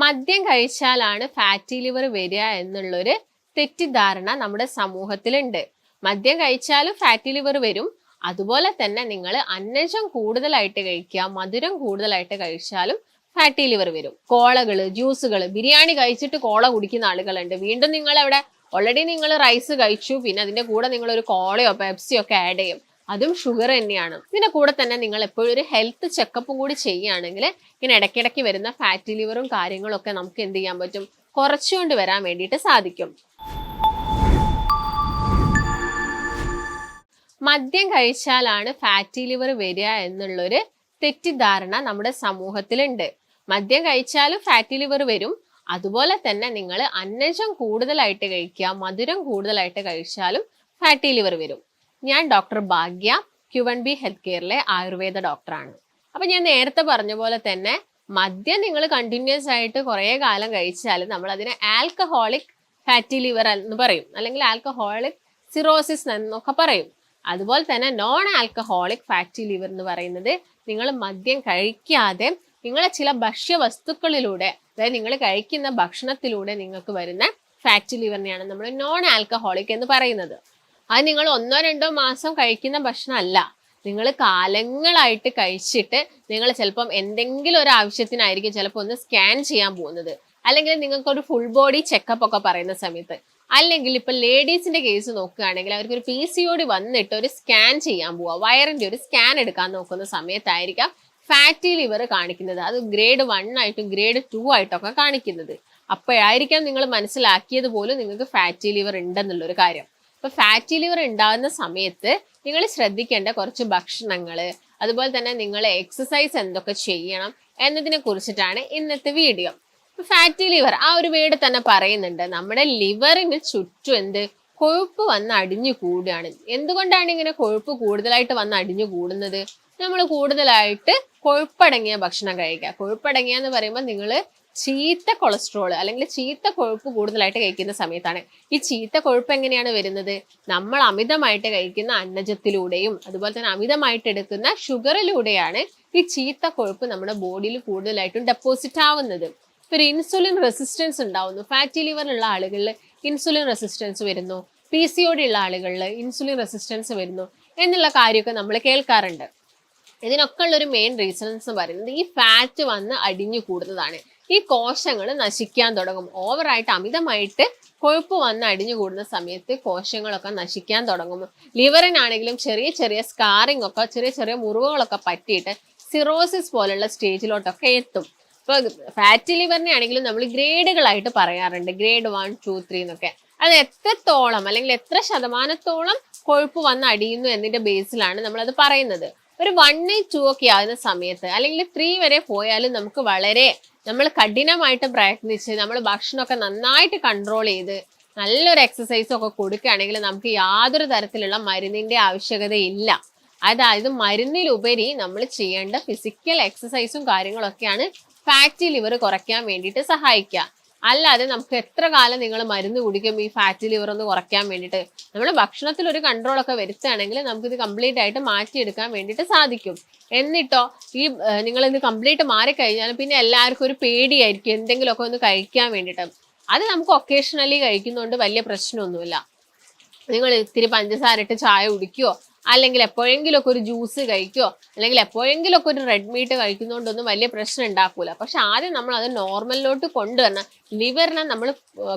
മദ്യം കഴിച്ചാലാണ് fatty liver വരിക എന്നുള്ളൊരു തെറ്റിദ്ധാരണ നമ്മുടെ സമൂഹത്തിലുണ്ട്. മദ്യം കഴിച്ചാലും ഫാറ്റി ലിവർ വരും. അതുപോലെ തന്നെ നിങ്ങൾ അന്നജം കൂടുതലായിട്ട് കഴിക്കുക, മധുരം കൂടുതലായിട്ട് കഴിച്ചാലും ഫാറ്റി ലിവർ വരും. കോളകള്, ജ്യൂസുകൾ, ബിരിയാണി കഴിച്ചിട്ട് കോള കുടിക്കുന്ന ആളുകളുണ്ട്. വീണ്ടും നിങ്ങൾ അവിടെ ഓൾറെഡി നിങ്ങൾ റൈസ് കഴിച്ചു, പിന്നെ അതിന്റെ കൂടെ നിങ്ങൾ ഒരു കോളയോ പെപ്സിയോ ഒക്കെ ആഡ് ചെയ്യും. അതും ഷുഗർ തന്നെയാണ്. ഇതിന്റെ കൂടെ തന്നെ നിങ്ങൾ എപ്പോഴും ഒരു ഹെൽത്ത് ചെക്കപ്പും കൂടി ചെയ്യുകയാണെങ്കിൽ ഇങ്ങനെ ഇടയ്ക്കിടയ്ക്ക് വരുന്ന ഫാറ്റി ലിവറും കാര്യങ്ങളും ഒക്കെ നമുക്ക് എന്ത് ചെയ്യാൻ പറ്റും, കുറച്ചുകൊണ്ട് വരാൻ വേണ്ടിയിട്ട് സാധിക്കും. മദ്യം കഴിച്ചാലാണ് ഫാറ്റി ലിവർ വരിക എന്നുള്ളൊരു തെറ്റിദ്ധാരണ നമ്മുടെ സമൂഹത്തിലുണ്ട്. മദ്യം കഴിച്ചാലും ഫാറ്റി ലിവർ വരും. അതുപോലെ തന്നെ നിങ്ങൾ അന്നജം കൂടുതലായിട്ട് കഴിക്കുക, മധുരം കൂടുതലായിട്ട് കഴിച്ചാലും ഫാറ്റി ലിവർ വരും. ഞാൻ ഡോക്ടർ ഭാഗ്യ, Q1B ഹെൽത്ത് കെയറിലെ ആയുർവേദ ഡോക്ടറാണ്. അപ്പൊ ഞാൻ നേരത്തെ പറഞ്ഞ പോലെ തന്നെ മദ്യം നിങ്ങൾ കണ്ടിന്യൂസ് ആയിട്ട് കുറേ കാലം കഴിച്ചാൽ നമ്മൾ അതിനെ ആൽക്കഹോളിക് ഫാറ്റി ലിവർ എന്ന് പറയും, അല്ലെങ്കിൽ ആൽക്കഹോളിക് സിറോസിസ് എന്നൊക്കെ പറയും. അതുപോലെ തന്നെ നോൺ ആൽക്കഹോളിക് ഫാറ്റി ലിവർ എന്ന് പറയുന്നത് നിങ്ങൾ മദ്യം കഴിക്കാതെ നിങ്ങളെ ചില ഭക്ഷ്യവസ്തുക്കളിലൂടെ, അതായത് നിങ്ങൾ കഴിക്കുന്ന ഭക്ഷണത്തിലൂടെ നിങ്ങൾക്ക് വരുന്ന ഫാറ്റി ലിവറിനെയാണ് നമ്മൾ നോൺ ആൽക്കഹോളിക് എന്ന് പറയുന്നത്. അത് നിങ്ങൾ 1-2 മാസം കഴിക്കുന്ന ഭക്ഷണമല്ല, നിങ്ങൾ കാലങ്ങളായിട്ട് കഴിച്ചിട്ട് നിങ്ങൾ ചിലപ്പം എന്തെങ്കിലും ഒരു ആവശ്യത്തിനായിരിക്കും ചിലപ്പോൾ ഒന്ന് സ്കാൻ ചെയ്യാൻ പോകുന്നത്, അല്ലെങ്കിൽ നിങ്ങൾക്കൊരു ഫുൾ ബോഡി ചെക്കപ്പ് ഒക്കെ പറയുന്ന സമയത്ത്, അല്ലെങ്കിൽ ഇപ്പൊ ലേഡീസിന്റെ കേസ് നോക്കുകയാണെങ്കിൽ അവർക്ക് ഒരു PCOD വന്നിട്ട് ഒരു സ്കാൻ ചെയ്യാൻ പോവുക, വയറിന്റെ ഒരു സ്കാൻ എടുക്കാൻ നോക്കുന്ന സമയത്തായിരിക്കാം ഫാറ്റി ലിവർ കാണിക്കുന്നത്. അത് ഗ്രേഡ് 1 ആയിട്ടും ഗ്രേഡ് 2 ആയിട്ടൊക്കെ കാണിക്കുന്നത്. അപ്പോഴായിരിക്കാം നിങ്ങൾ മനസ്സിലാക്കിയത് പോലും നിങ്ങൾക്ക് ഫാറ്റി ലിവർ ഉണ്ടെന്നുള്ളൊരു കാര്യം. അപ്പൊ ഫാറ്റി ലിവർ ഉണ്ടാകുന്ന സമയത്ത് നിങ്ങൾ ശ്രദ്ധിക്കേണ്ട കുറച്ച് ഭക്ഷണങ്ങൾ, അതുപോലെ തന്നെ നിങ്ങൾ എക്സസൈസ് എന്തൊക്കെ ചെയ്യണം എന്നതിനെ കുറിച്ചിട്ടാണ് ഇന്നത്തെ വീഡിയോ. ഫാറ്റി ലിവർ ആ ഒരു വേർഡ് തന്നെ പറയുന്നുണ്ട്, നമ്മുടെ ലിവറിന് ചുറ്റും കൊഴുപ്പ് വന്ന് അടിഞ്ഞു കൂടുകയാണ്. എന്തുകൊണ്ടാണ് ഇങ്ങനെ കൊഴുപ്പ് കൂടുതലായിട്ട് വന്ന് അടിഞ്ഞു കൂടുന്നത്? നമ്മൾ കൂടുതലായിട്ട് കൊഴുപ്പടങ്ങിയ ഭക്ഷണം കഴിക്കുക. കൊഴുപ്പടങ്ങിയ എന്ന് പറയുമ്പോൾ നിങ്ങൾ ചീത്ത കൊളസ്ട്രോൾ അല്ലെങ്കിൽ ചീത്ത കൊഴുപ്പ് കൂടുതലായിട്ട് കഴിക്കുന്ന സമയത്താണ്. ഈ ചീത്ത കൊഴുപ്പ് എങ്ങനെയാണ് വരുന്നത്? നമ്മൾ അമിതമായിട്ട് കഴിക്കുന്ന അന്നജത്തിലൂടെയും അതുപോലെ തന്നെ അമിതമായിട്ട് എടുക്കുന്ന ഷുഗറിലൂടെയാണ് ഈ ചീത്ത കൊഴുപ്പ് നമ്മുടെ ബോഡിയിൽ കൂടുതലായിട്ടും ഡെപ്പോസിറ്റ് ആവുന്നത്. ഒരു ഇൻസുലിൻ റെസിസ്റ്റൻസ് ഉണ്ടാവുന്നു. ഫാറ്റി ലിവർ ഉള്ള ആളുകളിൽ ഇൻസുലിൻ റെസിസ്റ്റൻസ് വരുന്നു, PCOD ഉള്ള ആളുകളിൽ ഇൻസുലിൻ റെസിസ്റ്റൻസ് വരുന്നു എന്നുള്ള കാര്യമൊക്കെ നമ്മൾ കേൾക്കാറുണ്ട്. ഇതിനൊക്കെ ഉള്ളൊരു മെയിൻ റീസൺസ് എന്ന് പറയുന്നത് ഈ ഫാറ്റ് വന്ന് അടിഞ്ഞു കൂടുന്നതാണ്. ഈ കോശങ്ങൾ നശിക്കാൻ തുടങ്ങും. ഓവറായിട്ട് അമിതമായിട്ട് കൊഴുപ്പ് വന്ന് അടിഞ്ഞു കൂടുന്ന സമയത്ത് കോശങ്ങളൊക്കെ നശിക്കാൻ തുടങ്ങും. ലിവറിനാണെങ്കിലും ചെറിയ ചെറിയ സ്കാറിങ് ഒക്കെ, ചെറിയ ചെറിയ മുറിവുകളൊക്കെ പറ്റിയിട്ട് സിറോസിസ് പോലുള്ള സ്റ്റേജിലോട്ടൊക്കെ എത്തും. ഇപ്പൊ ഫാറ്റി ലിവറിനെ ആണെങ്കിലും നമ്മൾ ഗ്രേഡുകളായിട്ട് പറയാറുണ്ട്, ഗ്രേഡ് 1, 2, 3 എന്നൊക്കെ. അത് എത്രത്തോളം അല്ലെങ്കിൽ എത്ര ശതമാനത്തോളം കൊഴുപ്പ് വന്ന് അടിയുന്നു എന്നതിന്റെ ബേസിലാണ് നമ്മളത് പറയുന്നത്. ഒരു 1, 2 ഒക്കെ ആകുന്ന സമയത്ത് അല്ലെങ്കിൽ 3 വരെ പോയാലും നമുക്ക് നമ്മൾ കഠിനമായിട്ട് പ്രയത്നിച്ച് നമ്മൾ ഭക്ഷണമൊക്കെ നന്നായിട്ട് കൺട്രോൾ ചെയ്ത് നല്ലൊരു എക്സസൈസും ഒക്കെ കൊടുക്കുകയാണെങ്കിൽ നമുക്ക് യാതൊരു തരത്തിലുള്ള മരുന്നിന്റെ ആവശ്യകതയില്ല. അതായത് മരുന്നിലുപരി നമ്മൾ ചെയ്യേണ്ട ഫിസിക്കൽ എക്സസൈസും കാര്യങ്ങളൊക്കെയാണ് ഫാറ്റി ലിവർ കുറയ്ക്കാൻ വേണ്ടിയിട്ട് സഹായിക്കുക. അല്ലാതെ നമുക്ക് എത്ര കാലം നിങ്ങൾ മരുന്ന് കുടിക്കും ഈ ഫാറ്റി ലിവർ ഒന്ന് കുറയ്ക്കാൻ വേണ്ടിയിട്ട്? നമ്മൾ ഭക്ഷണത്തിൽ ഒരു കൺട്രോൾ ഒക്കെ വരുത്തുകയാണെങ്കിൽ നമുക്കിത് കംപ്ലീറ്റ് ആയിട്ട് മാറ്റിയെടുക്കാൻ വേണ്ടിയിട്ട് സാധിക്കും. എന്നിട്ടോ നിങ്ങളിത് കംപ്ലീറ്റ് മാറിക്കഴിഞ്ഞാൽ പിന്നെ എല്ലാവർക്കും ഒരു പേടിയായിരിക്കും എന്തെങ്കിലുമൊക്കെ ഒന്ന് കഴിക്കാൻ വേണ്ടിയിട്ട്. അത് നമുക്ക് ഒക്കേഷണലി കഴിക്കുന്നതുകൊണ്ട് വലിയ പ്രശ്നമൊന്നുമില്ല. നിങ്ങൾ ഇത്തിരി പഞ്ചസാര ഇട്ട് ചായ കുടിക്കുകയോ അല്ലെങ്കിൽ എപ്പോഴെങ്കിലുമൊക്കെ ഒരു ജ്യൂസ് കഴിക്കുകയോ അല്ലെങ്കിൽ എപ്പോഴെങ്കിലുമൊക്കെ ഒരു റെഡ് മീറ്റ് കഴിക്കുന്നതുകൊണ്ടൊന്നും വലിയ പ്രശ്നം ഉണ്ടാക്കൂല. പക്ഷെ ആദ്യം നമ്മൾ അത് നോർമലിലോട്ട് കൊണ്ടുവരണം. ലിവറിനെ നമ്മൾ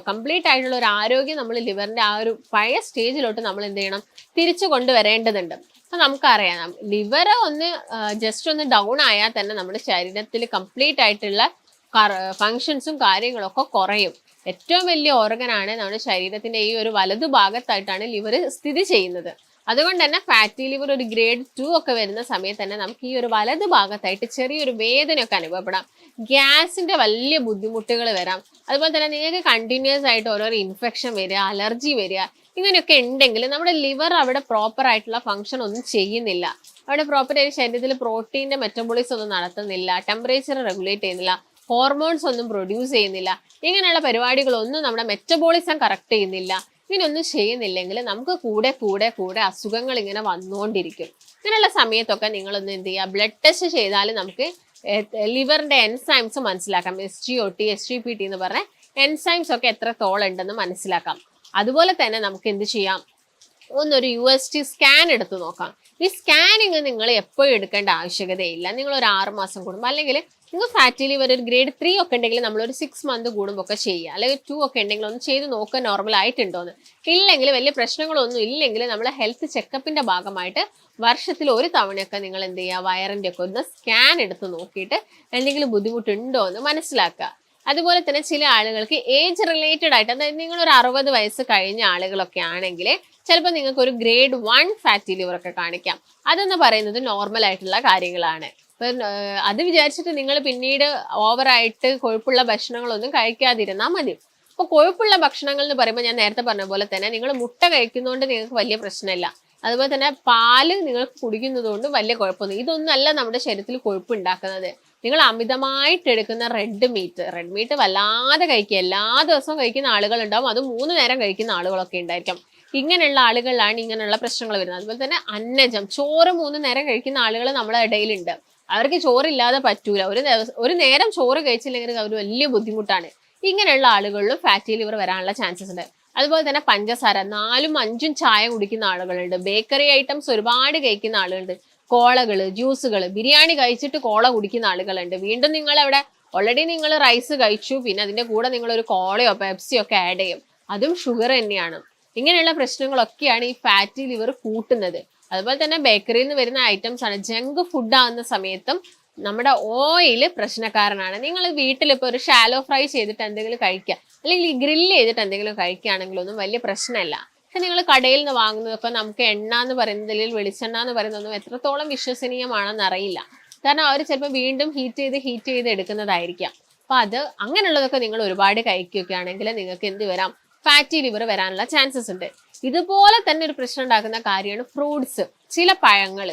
കംപ്ലീറ്റ് ആയിട്ടുള്ള ഒരു ആരോഗ്യം നമ്മൾ ലിവറിന്റെ ആ ഒരു പഴയ സ്റ്റേജിലോട്ട് നമ്മൾ എന്ത് ചെയ്യണം, തിരിച്ചു കൊണ്ടുവരേണ്ടതുണ്ട്. അപ്പൊ നമുക്കറിയാം ലിവർ ഒന്ന് ജസ്റ്റ് ഒന്ന് ഡൗൺ ആയാൽ തന്നെ നമ്മുടെ ശരീരത്തിൽ കംപ്ലീറ്റ് ആയിട്ടുള്ള ഫങ്ഷൻസും കാര്യങ്ങളൊക്കെ കുറയും. ഏറ്റവും വലിയ ഓർഗനാണ് നമ്മുടെ ശരീരത്തിന്റെ ഈ ഒരു വലതു ഭാഗത്തായിട്ടാണ് ലിവർ സ്ഥിതി ചെയ്യുന്നത്. അതുകൊണ്ട് തന്നെ ഫാറ്റി ലിവർ ഒരു ഗ്രേഡ് 2 ഒക്കെ വരുന്ന സമയത്ത് തന്നെ നമുക്ക് ഈ ഒരു വലതു ഭാഗത്തായിട്ട് ചെറിയൊരു വേദനയൊക്കെ അനുഭവപ്പെടാം, ഗ്യാസിന്റെ വലിയ ബുദ്ധിമുട്ടുകൾ വരാം. അതുപോലെ തന്നെ നിങ്ങൾക്ക് കണ്ടിന്യൂസ് ആയിട്ട് ഓരോരോ ഇൻഫെക്ഷൻ വരിക, അലർജി വരിക, ഇങ്ങനെയൊക്കെ ഉണ്ടെങ്കിൽ നമ്മുടെ ലിവർ അവിടെ പ്രോപ്പർ ആയിട്ടുള്ള ഫംഗ്ഷൻ ഒന്നും ചെയ്യുന്നില്ല. അവിടെ പ്രോപ്പറായിട്ട് ശരീരത്തിൽ പ്രോട്ടീന്റെ മെറ്റബോളിസം ഒന്നും നടത്തുന്നില്ല, ടെമ്പറേച്ചർ റെഗുലേറ്റ് ചെയ്യുന്നില്ല, ഹോർമോൺസ് ഒന്നും പ്രൊഡ്യൂസ് ചെയ്യുന്നില്ല. ഇങ്ങനെയുള്ള പരിപാടികളൊന്നും നമ്മുടെ മെറ്റബോളിസം കറക്റ്റ് ചെയ്യുന്നില്ല. ഇങ്ങനെയൊന്നും ചെയ്യുന്നില്ലെങ്കിൽ നമുക്ക് കൂടെ അസുഖങ്ങൾ ഇങ്ങനെ വന്നുകൊണ്ടിരിക്കും. ഇങ്ങനെയുള്ള സമയത്തൊക്കെ നിങ്ങളൊന്ന് എന്ത് ചെയ്യുക, ബ്ലഡ് ടെസ്റ്റ് ചെയ്താൽ നമുക്ക് ലിവറിന്റെ എൻസൈംസ് മനസ്സിലാക്കാം. SGOT, SGPT എന്ന് പറഞ്ഞ എൻസൈംസ് ഒക്കെ എത്രത്തോളം ഉണ്ടെന്ന് മനസ്സിലാക്കാം. അതുപോലെ തന്നെ നമുക്ക് എന്ത് ചെയ്യാം, ഒന്നൊരു UST സ്കാൻ എടുത്ത് നോക്കാം. ഈ സ്കാനിങ് നിങ്ങൾ എപ്പോഴും എടുക്കേണ്ട ആവശ്യകതയില്ല. നിങ്ങൾ ഒരു 6 മാസം കൂടുമ്പോൾ, അല്ലെങ്കിൽ നിങ്ങൾ ഫാറ്റി ലിവർ ഒരു ഗ്രേഡ് 3 ഒക്കെ ഉണ്ടെങ്കിൽ നമ്മളൊരു 6 മന്ത് കൂടുമ്പോൾ ഒക്കെ ചെയ്യുക. അല്ലെങ്കിൽ 2 ഒക്കെ ഉണ്ടെങ്കിൽ ഒന്ന് ചെയ്ത് നോക്കുക നോർമൽ ആയിട്ടുണ്ടോന്ന്. ഇല്ലെങ്കിൽ വലിയ പ്രശ്നങ്ങളൊന്നും ഇല്ലെങ്കിൽ നമ്മൾ ഹെൽത്ത് ചെക്കപ്പിന്റെ ഭാഗമായിട്ട് വർഷത്തിൽ ഒരു തവണയൊക്കെ നിങ്ങൾ എന്ത് ചെയ്യുക, വയറിന്റെ ഒക്കെ ഒന്ന് സ്കാൻ എടുത്ത് നോക്കിയിട്ട് എന്തെങ്കിലും ബുദ്ധിമുട്ടുണ്ടോ എന്ന് മനസ്സിലാക്കുക. അതുപോലെ തന്നെ ചില ആളുകൾക്ക് ഏജ് റിലേറ്റഡ് ആയിട്ട്, അതായത് നിങ്ങളൊരു 60 വയസ്സ് കഴിഞ്ഞ ആളുകളൊക്കെ ആണെങ്കിൽ ചിലപ്പോൾ നിങ്ങൾക്ക് ഒരു ഗ്രേഡ് 1 ഫാറ്റി ലിവർ ഒക്കെ കാണിക്കാം. അതെന്ന് പറയുന്നത് നോർമൽ ആയിട്ടുള്ള കാര്യങ്ങളാണ്. അപ്പം അത് വിചാരിച്ചിട്ട് നിങ്ങൾ പിന്നീട് ഓവറായിട്ട് കൊഴുപ്പുള്ള ഭക്ഷണങ്ങളൊന്നും കഴിക്കാതിരുന്നാൽ മതി. അപ്പോൾ കൊഴുപ്പുള്ള ഭക്ഷണങ്ങൾ എന്ന് പറയുമ്പോൾ ഞാൻ നേരത്തെ പറഞ്ഞ പോലെ തന്നെ നിങ്ങൾ മുട്ട കഴിക്കുന്നതുകൊണ്ട് നിങ്ങൾക്ക് വലിയ പ്രശ്നമില്ല. അതുപോലെ തന്നെ പാല് നിങ്ങൾക്ക് കുടിക്കുന്നത് കൊണ്ട് വലിയ കുഴപ്പമൊന്നും, ഇതൊന്നും അല്ല നമ്മുടെ ശരീരത്തിൽ കൊഴുപ്പ് ഉണ്ടാക്കുന്നത്. നിങ്ങൾ അമിതമായിട്ട് എടുക്കുന്ന റെഡ് മീറ്റ് വല്ലാതെ കഴിക്കുക, എല്ലാ ദിവസവും കഴിക്കുന്ന ആളുകളുണ്ടാവും, അത് 3 നേരം കഴിക്കുന്ന ആളുകളൊക്കെ ഉണ്ടായിരിക്കും. ഇങ്ങനെയുള്ള ആളുകളിലാണ് ഇങ്ങനെയുള്ള പ്രശ്നങ്ങൾ വരുന്നത്. അതുപോലെ തന്നെ അന്നജം, ചോറ് 3 നേരം കഴിക്കുന്ന ആളുകൾ നമ്മുടെ ഇടയിലുണ്ട്. അവർക്ക് ചോറില്ലാതെ പറ്റൂല, ഒരു നേരം ചോറ് കഴിച്ചില്ലെങ്കിൽ അവർ വലിയ ബുദ്ധിമുട്ടാണ്. ഇങ്ങനെയുള്ള ആളുകളിലും ഫാറ്റി ലിവർ വരാനുള്ള ചാൻസസ് ഉണ്ട്. അതുപോലെ തന്നെ പഞ്ചസാര 4ഉം 5ഉം ചായ കുടിക്കുന്ന ആളുകളുണ്ട്. ബേക്കറി ഐറ്റംസ് ഒരുപാട് കഴിക്കുന്ന ആളുകളുണ്ട്. കോളകള്, ജ്യൂസുകൾ, ബിരിയാണി കഴിച്ചിട്ട് കോള കുടിക്കുന്ന ആളുകളുണ്ട്. വീണ്ടും നിങ്ങൾ അവിടെ ഓൾറെഡി നിങ്ങൾ റൈസ് കഴിച്ചു, പിന്നെ അതിന്റെ കൂടെ നിങ്ങൾ ഒരു കോളയോ പെപ്സിയോ ഒക്കെ ആഡ് ചെയ്യും, അതും ഷുഗർ തന്നെയാണ്. ഇങ്ങനെയുള്ള പ്രശ്നങ്ങളൊക്കെയാണ് ഈ ഫാറ്റി ലിവർ കൂട്ടുന്നത്. അതുപോലെ തന്നെ ബേക്കറിയിൽ നിന്ന് വരുന്ന ഐറ്റംസ് ആണ്. ജങ്ക് ഫുഡ് ആകുന്ന സമയത്തും നമ്മുടെ ഓയിൽ പ്രശ്നക്കാരനാണ്. നിങ്ങൾ വീട്ടിലിപ്പോൾ ഒരു ഷാലോ ഫ്രൈ ചെയ്തിട്ട് എന്തെങ്കിലും കഴിക്കുക, അല്ലെങ്കിൽ ഈ ഗ്രില്ല് ചെയ്തിട്ട് എന്തെങ്കിലും കഴിക്കുകയാണെങ്കിലൊന്നും വലിയ പ്രശ്നമല്ല. പക്ഷെ നിങ്ങൾ കടയിൽ നിന്ന് വാങ്ങുന്നതൊക്കെ നമുക്ക് എണ്ണ എന്ന് പറയുന്നത്, അല്ലെങ്കിൽ വെളിച്ചെണ്ണ എന്ന് പറയുന്നതൊന്നും എത്രത്തോളം വിശ്വസനീയമാണെന്ന് അറിയില്ല. കാരണം അവർ ചിലപ്പോൾ വീണ്ടും ഹീറ്റ് ചെയ്ത് എടുക്കുന്നതായിരിക്കാം. അപ്പൊ അത് അങ്ങനെയുള്ളതൊക്കെ നിങ്ങൾ ഒരുപാട് കഴിക്കുകയാണെങ്കിൽ നിങ്ങൾക്ക് എന്ത് വരാം, ഫാറ്റി ലിവർ വരാനുള്ള ചാൻസസ് ഉണ്ട്. ഇതുപോലെ തന്നെ ഒരു പ്രശ്നം ഉണ്ടാക്കുന്ന കാര്യമാണ് ഫ്രൂട്ട്സ്. ചില പഴങ്ങൾ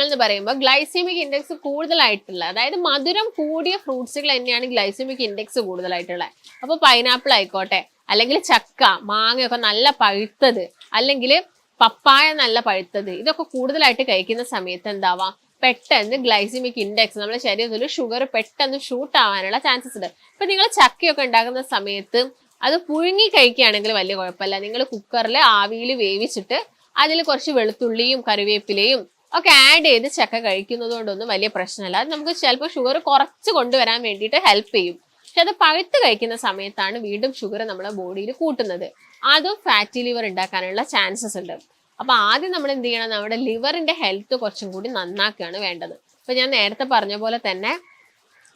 എന്ന് പറയുമ്പോൾ ഗ്ലൈസെമിക് ഇൻഡെക്സ് കൂടുതലായിട്ടുള്ള, അതായത് മധുരം കൂടിയ ഫ്രൂട്ട്സുകൾ തന്നെയാണ് ഗ്ലൈസെമിക് ഇൻഡെക്സ് കൂടുതലായിട്ടുള്ളത്. അപ്പോൾ പൈനാപ്പിൾ ആയിക്കോട്ടെ, അല്ലെങ്കിൽ ചക്ക, മാങ്ങയൊക്കെ നല്ല പഴുത്തത്, അല്ലെങ്കിൽ പപ്പായ നല്ല പഴുത്തത്, ഇതൊക്കെ കൂടുതലായിട്ട് കഴിക്കുന്ന സമയത്ത് എന്താവാം, പെട്ടെന്ന് ഗ്ലൈസെമിക് ഇൻഡെക്സ് നമ്മുടെ ശരീരത്തിൽ ഷുഗർ പെട്ടെന്ന് ഷൂട്ട് ആവാനുള്ള ചാൻസസ് ഉണ്ട്. ഇപ്പൊ നിങ്ങൾ ചക്കയൊക്കെ ഉണ്ടാക്കുന്ന സമയത്ത് അത് പുഴുങ്ങി കഴിക്കുകയാണെങ്കിൽ വലിയ കുഴപ്പമില്ല. നിങ്ങൾ കുക്കറിൽ ആവിയിൽ വേവിച്ചിട്ട് അതിൽ കുറച്ച് വെളുത്തുള്ളിയും കറിവേപ്പിലയും ഒക്കെ ആഡ് ചെയ്ത് ചക്ക കഴിക്കുന്നത് കൊണ്ടൊന്നും വലിയ പ്രശ്നമല്ല. അത് നമുക്ക് ചിലപ്പോൾ ഷുഗർ കുറച്ച് കൊണ്ടുവരാൻ വേണ്ടിയിട്ട് ഹെൽപ്പ് ചെയ്യും. പക്ഷെ അത് പഴുത്ത് കഴിക്കുന്ന സമയത്താണ് വീണ്ടും ഷുഗർ നമ്മുടെ ബോഡിയിൽ കൂട്ടുന്നത്. അതും ഫാറ്റി ലിവർ ഉണ്ടാക്കാനുള്ള ചാൻസസ് ഉണ്ട്. അപ്പൊ ആദ്യം നമ്മൾ എന്ത് ചെയ്യണം, നമ്മുടെ ലിവറിന്റെ ഹെൽത്ത് കുറച്ചും കൂടി നന്നാക്കുകയാണ് വേണ്ടത്. ഇപ്പൊ ഞാൻ നേരത്തെ പറഞ്ഞ പോലെ തന്നെ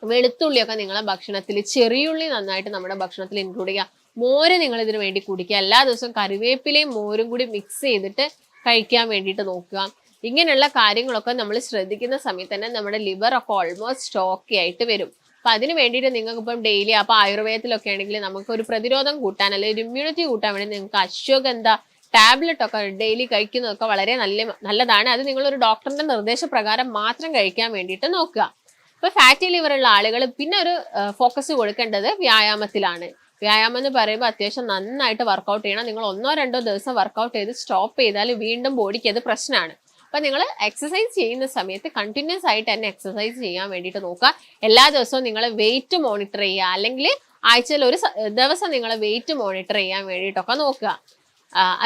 വെളുത്തുള്ളിയൊക്കെ നിങ്ങളെ ഭക്ഷണത്തിൽ, ചെറിയുള്ളി നന്നായിട്ട് നമ്മുടെ ഭക്ഷണത്തിൽ ഇൻക്ലൂഡ് ചെയ്യുക. മോര് നിങ്ങൾ ഇതിനു വേണ്ടി കുടിക്കുക. എല്ലാ ദിവസവും കറിവേപ്പിലയും മോരും കൂടി മിക്സ് ചെയ്തിട്ട് കഴിക്കാൻ വേണ്ടിയിട്ട് നോക്കുക. ഇങ്ങനെയുള്ള കാര്യങ്ങളൊക്കെ നമ്മൾ ശ്രദ്ധിക്കുന്ന സമയത്ത് തന്നെ നമ്മുടെ ലിവർ ഒക്കെ ഓൾമോസ്റ്റ് ഓക്കെ ആയിട്ട് വരും. അപ്പൊ അതിന് വേണ്ടിയിട്ട് നിങ്ങൾക്ക് ഇപ്പം ഡെയിലി, അപ്പൊ ആയുർവേദത്തിലൊക്കെ ആണെങ്കിൽ നമുക്ക് ഒരു പ്രതിരോധം കൂട്ടാൻ, അല്ലെങ്കിൽ ഒരു ഇമ്മ്യൂണിറ്റി കൂട്ടാൻ വേണ്ടി നിങ്ങൾക്ക് അശ്വഗന്ധ ടാബ്ലറ്റ് ഒക്കെ ഡെയിലി കഴിക്കുന്നതൊക്കെ വളരെ നല്ലതാണ്. അത് നിങ്ങളൊരു ഡോക്ടറിന്റെ നിർദ്ദേശപ്രകാരം മാത്രം കഴിക്കാൻ വേണ്ടിയിട്ട് നോക്കുക. ഇപ്പൊ ഫാറ്റി ലിവർ ഉള്ള ആളുകൾ പിന്നെ ഒരു ഫോക്കസ് കൊടുക്കേണ്ടത് വ്യായാമത്തിലാണ്. വ്യായാമം എന്ന് പറയുമ്പോൾ അത്യാവശ്യം നന്നായിട്ട് വർക്കൗട്ട് ചെയ്യണം. നിങ്ങൾ 1-2 ദിവസം വർക്കൗട്ട് ചെയ്ത് സ്റ്റോപ്പ് ചെയ്താൽ വീണ്ടും ബോഡിക്ക് അത് പ്രശ്നമാണ്. അപ്പൊ നിങ്ങൾ എക്സസൈസ് ചെയ്യുന്ന സമയത്ത് കണ്ടിന്യൂസ് ആയിട്ട് തന്നെ എക്സസൈസ് ചെയ്യാൻ വേണ്ടിയിട്ട് നോക്കുക. എല്ലാ ദിവസവും നിങ്ങൾ വെയിറ്റ് മോണിറ്റർ ചെയ്യുക, അല്ലെങ്കിൽ ആഴ്ചയിൽ ഒരു ദിവസം നിങ്ങൾ വെയിറ്റ് മോണിറ്റർ ചെയ്യാൻ വേണ്ടിയിട്ടൊക്കെ നോക്കുക.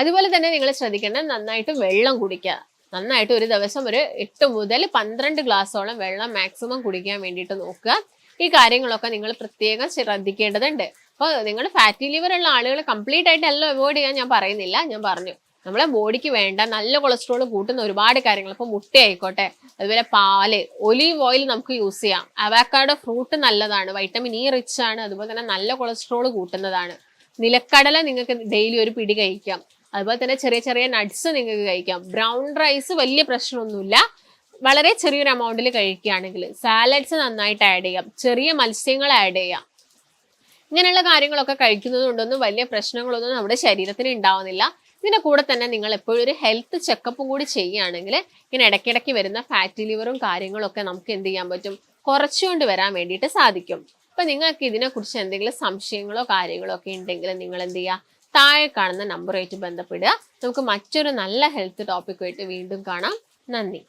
അതുപോലെ തന്നെ നിങ്ങൾ ശ്രദ്ധിക്കേണ്ടത് നന്നായിട്ട് വെള്ളം കുടിക്കുക. നന്നായിട്ട് ഒരു ദിവസം ഒരു 8 മുതൽ 12 ഗ്ലാസോളം വെള്ളം മാക്സിമം കുടിക്കാൻ വേണ്ടിയിട്ട് നോക്കുക. ഈ കാര്യങ്ങളൊക്കെ നിങ്ങൾ പ്രത്യേകം ശ്രദ്ധിക്കേണ്ടതുണ്ട്. അപ്പോൾ നിങ്ങൾ ഫാറ്റി ലിവർ ഉള്ള ആളുകൾ കംപ്ലീറ്റ് ആയിട്ട് എല്ലാം അവോയ്ഡ് ചെയ്യാൻ ഞാൻ പറയുന്നില്ല. ഞാൻ പറഞ്ഞു നമ്മളെ ബോഡിക്ക് വേണ്ട നല്ല കൊളസ്ട്രോൾ കൂട്ടുന്ന ഒരുപാട് കാര്യങ്ങൾ, ഇപ്പോൾ മുട്ട ആയിക്കോട്ടെ, അതുപോലെ പാല്, ഒലീവ് ഓയിൽ നമുക്ക് യൂസ് ചെയ്യാം. അവക്കാഡോ ഫ്രൂട്ട് നല്ലതാണ്, വൈറ്റമിൻ ഇ റിച്ച് ആണ്, അതുപോലെ തന്നെ നല്ല കൊളസ്ട്രോൾ കൂട്ടുന്നതാണ്. നിലക്കടല നിങ്ങൾക്ക് ഡെയിലി ഒരു പിടി കഴിക്കാം. അതുപോലെ തന്നെ ചെറിയ ചെറിയ നട്ട്സ് നിങ്ങൾക്ക് കഴിക്കാം. ബ്രൗൺ റൈസ് വലിയ പ്രശ്നമൊന്നുമില്ല, വളരെ ചെറിയൊരു എമൗണ്ടിൽ കഴിക്കുകയാണെങ്കിൽ. സാലഡ്സ് നന്നായിട്ട് ആഡ് ചെയ്യാം, ചെറിയ മത്സ്യങ്ങൾ ആഡ് ചെയ്യാം. ഇങ്ങനെയുള്ള കാര്യങ്ങളൊക്കെ കഴിക്കുന്നത് കൊണ്ടൊന്നും വലിയ പ്രശ്നങ്ങളൊന്നും നമ്മുടെ ശരീരത്തിന് ഉണ്ടാവുന്നില്ല. ഇതിന്റെ കൂടെ തന്നെ നിങ്ങൾ എപ്പോഴും ഒരു ഹെൽത്ത് ചെക്കപ്പും കൂടി ചെയ്യുകയാണെങ്കിൽ ഇങ്ങനെ ഇടയ്ക്കിടയ്ക്ക് വരുന്ന ഫാറ്റി ലിവറും കാര്യങ്ങളൊക്കെ നമുക്ക് എന്ത് ചെയ്യാൻ പറ്റും, കുറച്ചുകൊണ്ട് വരാൻ വേണ്ടിയിട്ട് സാധിക്കും. അപ്പൊ നിങ്ങൾക്ക് ഇതിനെക്കുറിച്ച് എന്തെങ്കിലും സംശയങ്ങളോ കാര്യങ്ങളോ ഒക്കെ ഉണ്ടെങ്കിൽ നിങ്ങൾ എന്ത് ചെയ്യുക, താഴെ കാണുന്ന നമ്പറുമായിട്ട് ബന്ധപ്പെടുക. നമുക്ക് മറ്റൊരു നല്ല ഹെൽത്ത് ടോപ്പിക്കുമായിട്ട് വീണ്ടും കാണാം. നന്ദി.